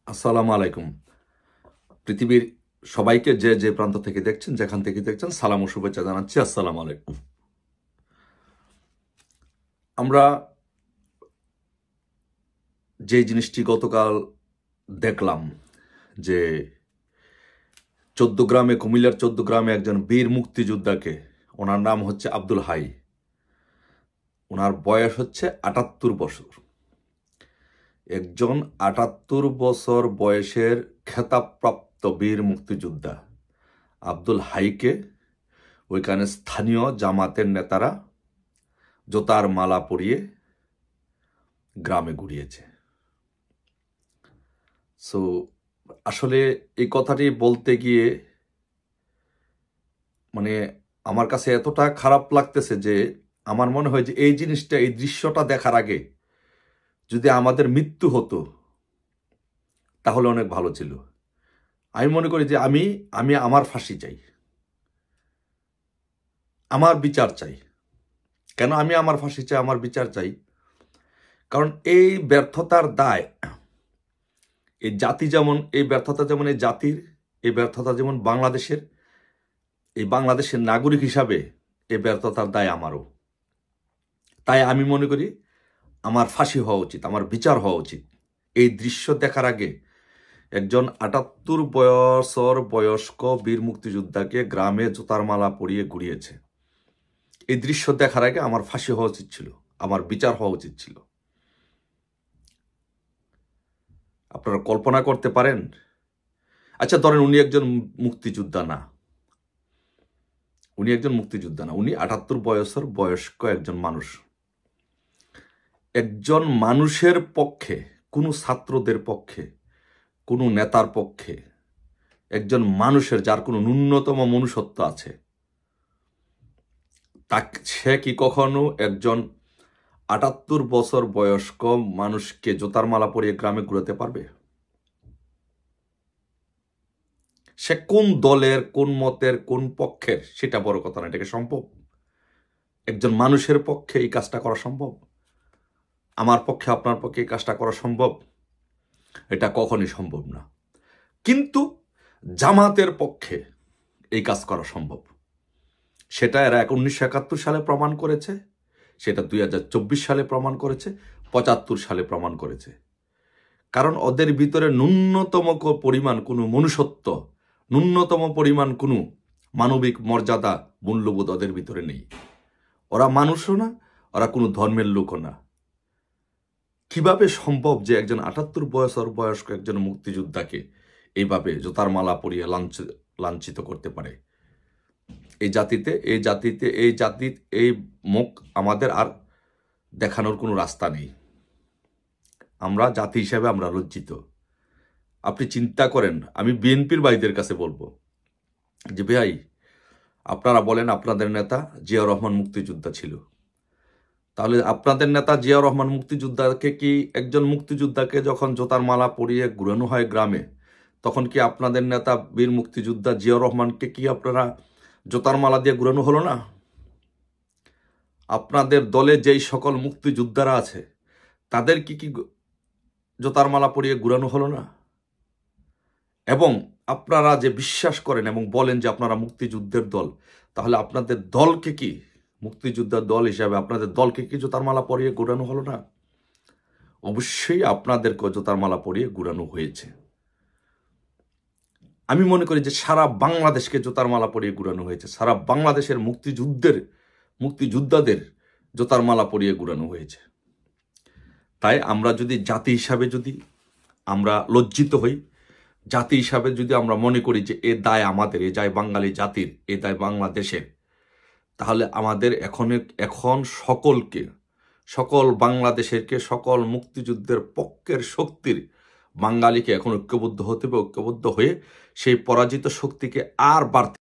আসসালামু আলাইকুম। পৃথিবীর সবাইকে যে যে প্রান্ত থেকে দেখছেন, যেখান থেকে দেখছেন, সালাম ও শুভেচ্ছা জানাচ্ছি। আসসালামু আলাইকুম। আমরা যে জিনিসটি গতকাল দেখলাম যে কুমিল্লার 14 গ্রামে একজন বীর মুক্তিযোদ্ধাকে, ওনার নাম হচ্ছে আব্দুল হাই, ওনার বয়স হচ্ছে 78 বছর। একজন 78 বছর বয়সের খেতাবপ্রাপ্ত বীর মুক্তিযোদ্ধা আব্দুল হাইকে ওইখানে স্থানীয় জামাতের নেতারা জোতার মালা পরিয়ে গ্রামে ঘুরিয়েছে। সো আসলে এই কথাটি বলতে গিয়ে মানে আমার কাছে এতটা খারাপ লাগতেছে যে আমার মনে হয় যে এই জিনিসটা, এই দৃশ্যটা দেখার আগে যদি আমাদের মৃত্যু হতো তাহলে অনেক ভালো ছিল। আমি মনে করি যে আমি আমার ফাঁসি চাই, আমার বিচার চাই। কেন আমি আমার ফাঁসি চাই, আমার বিচার চাই? কারণ এই ব্যর্থতার দায় এই জাতি, যেমন এই ব্যর্থতা, যেমন এই জাতির, এই ব্যর্থতা যেমন বাংলাদেশের, এই বাংলাদেশের নাগরিক হিসাবে এই ব্যর্থতার দায় আমারও। তাই আমি মনে করি আমার ফাঁসি হওয়া উচিত, আমার বিচার হওয়া উচিত। এই দৃশ্য দেখার আগে একজন 78 বছর বয়স্ক বীর মুক্তিযোদ্ধাকে গ্রামে জুতার মালা পরিয়ে ঘুরিয়েছে, এই দৃশ্য দেখার আগে আমার ফাঁসি হওয়া উচিত ছিল, আমার বিচার হওয়া উচিত ছিল। আপনারা কল্পনা করতে পারেন? আচ্ছা, ধরেন উনি একজন মুক্তিযোদ্ধা না, উনি 78 বছর বয়স্ক একজন মানুষ। একজন মানুষের পক্ষে, কোনো ছাত্রদের পক্ষে, কোনো নেতার পক্ষে, একজন মানুষের যার কোনো ন্যূনতম মনুষ্যত্ব আছে, সে কি কখনো একজন 78 বছর বয়স্ক মানুষকে জুতার মালা পরিয়ে গ্রামে ঘুরাতে পারবে? সে কোন দলের, কোন মতের, কোন পক্ষের, সেটা বড় কথা না। এটাকে সম্ভব? একজন মানুষের পক্ষে এই কাজটা করা সম্ভব? আমার পক্ষে, আপনার পক্ষে এই কাজটা করা সম্ভব? এটা কখনই সম্ভব না। কিন্তু জামাতের পক্ষে এই কাজ করা সম্ভব। সেটা এরা 1971 সালে প্রমাণ করেছে, সেটা 2024 সালে প্রমাণ করেছে, 75 সালে প্রমাণ করেছে। কারণ ওদের ভিতরে ন্যূনতম পরিমাণ কোনো মনুষ্যত্ব, ন্যূনতম পরিমাণ কোনো মানবিক মর্যাদা, মূল্যবোধ ওদের ভিতরে নেই। ওরা মানুষও না, ওরা কোনো ধর্মের লোকও না। কিভাবে সম্ভব যে একজন 78 বছর বয়স্ক একজন মুক্তিযোদ্ধাকে এইভাবে জুতার মালা পরিয়ে লাঞ্ছিত করতে পারে? এই জাতির এই মুখ আমাদের আর দেখানোর কোনো রাস্তা নেই। আমরা জাতি হিসেবে আমরা লজ্জিত। আপনি চিন্তা করেন, আমি বিএনপির ভাইদের কাছে বলবো যে ভাই, আপনারা বলেন আপনাদের নেতা জিয়াউর রহমান মুক্তিযোদ্ধা ছিল, তাহলে আপনাদের নেতা জিয়াউর রহমান মুক্তিযোদ্ধাকে কি, একজন মুক্তিযোদ্ধাকে যখন জোতার মালা পরিয়ে ঘুরানো হয় গ্রামে, তখন কি আপনাদের নেতা বীর মুক্তিযোদ্ধা জিয়াউর রহমানকে কি আপনারা জোতার মালা দিয়ে ঘুরানো হলো না? আপনাদের দলে যেই সকল মুক্তিযোদ্ধারা আছে তাদের কি জোতার মালা পরিয়ে ঘুরানো হলো না? এবং আপনারা যে বিশ্বাস করেন এবং বলেন যে আপনারা মুক্তিযুদ্ধের দল, তাহলে আপনাদের দলকে কি, মুক্তিযোদ্ধার দল হিসাবে আপনাদের দলকে কি জোতার মালা পরিয়ে ঘুরানো হলো না? অবশ্যই আপনাদেরকে জোতার মালা পরিয়ে ঘুরানো হয়েছে। আমি মনে করি যে সারা বাংলাদেশকে জোতার মালা পরিয়ে ঘুরানো হয়েছে, সারা বাংলাদেশের মুক্তিযোদ্ধাদের জোতার মালা পরিয়ে ঘুরানো হয়েছে। তাই আমরা যদি জাতি হিসাবে যদি আমরা লজ্জিত হই, জাতি হিসাবে যদি আমরা মনে করি যে এ দায় আমাদের, এ দায় বাঙালি জাতির, এ দায় বাংলাদেশের, তাহলে আমাদের এখন সকল বাংলাদেশেরকে, সকল মুক্তিযুদ্ধের পক্ষের শক্তির বাঙালিকে এখন ঐক্যবদ্ধ হতে হবে। ঐক্যবদ্ধ হয়ে সেই পরাজিত শক্তিকে আর বাড়তে